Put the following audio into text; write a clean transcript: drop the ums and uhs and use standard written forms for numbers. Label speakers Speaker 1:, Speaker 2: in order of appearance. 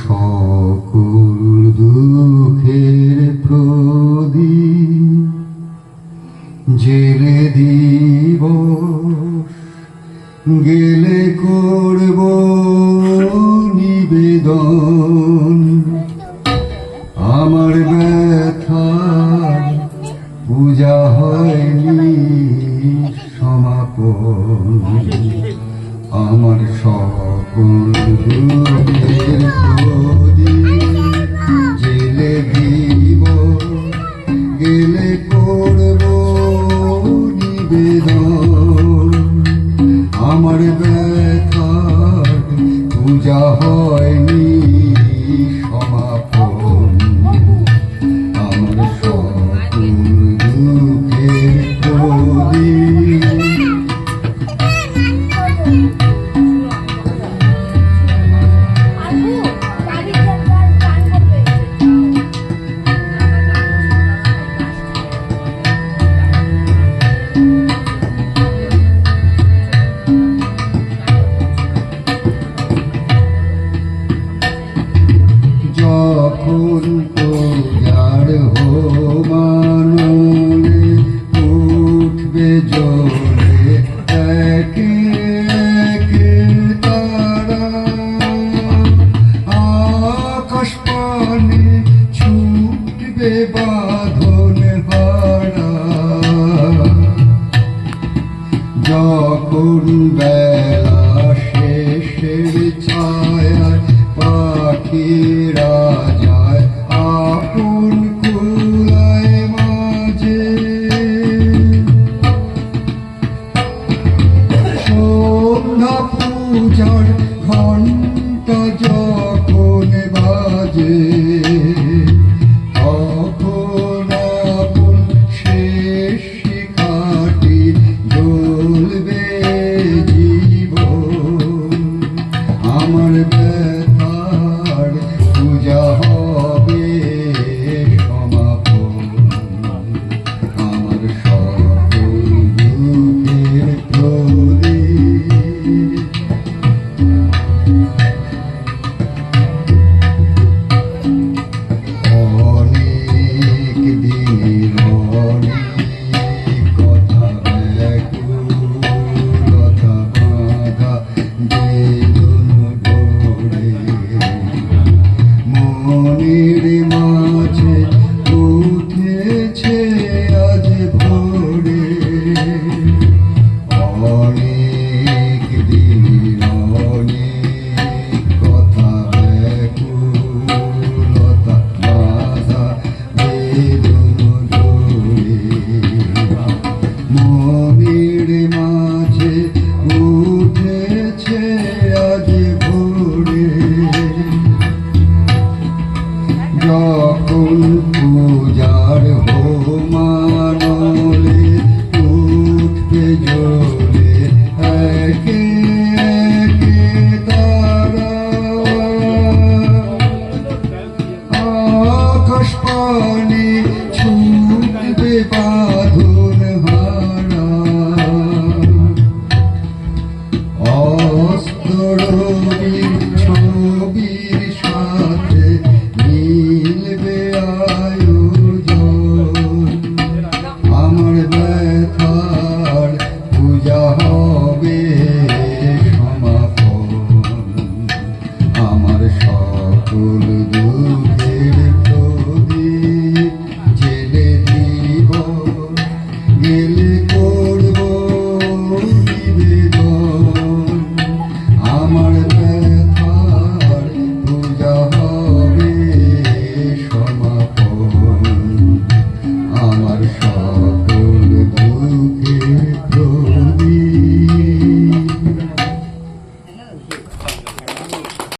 Speaker 1: সকল দুঃখের প্রদীপ জেলে দিব, গেলে করব নিবেদন। আমার ব্যথার পূজা হয়নি সমাপন, আমার সকল দুঃখের প্রদীপ জেলে দিব, গেলে করব নিবেদন। আমার ব্যথার পূজা হয়নি সমাপন, আমার সকল দুঃখের প্রদীপ। যখন পূজার হোমানলে উঠবে জ্বলে একে একে তারা, আকাশ পানে ছুটবে বাঁধন হারা। যখন বেলা শেষের ছায়ায় পাখিরা যায় আপন কুলায় মাঝে, সন্ধ্যা পূজার ঘণ্টা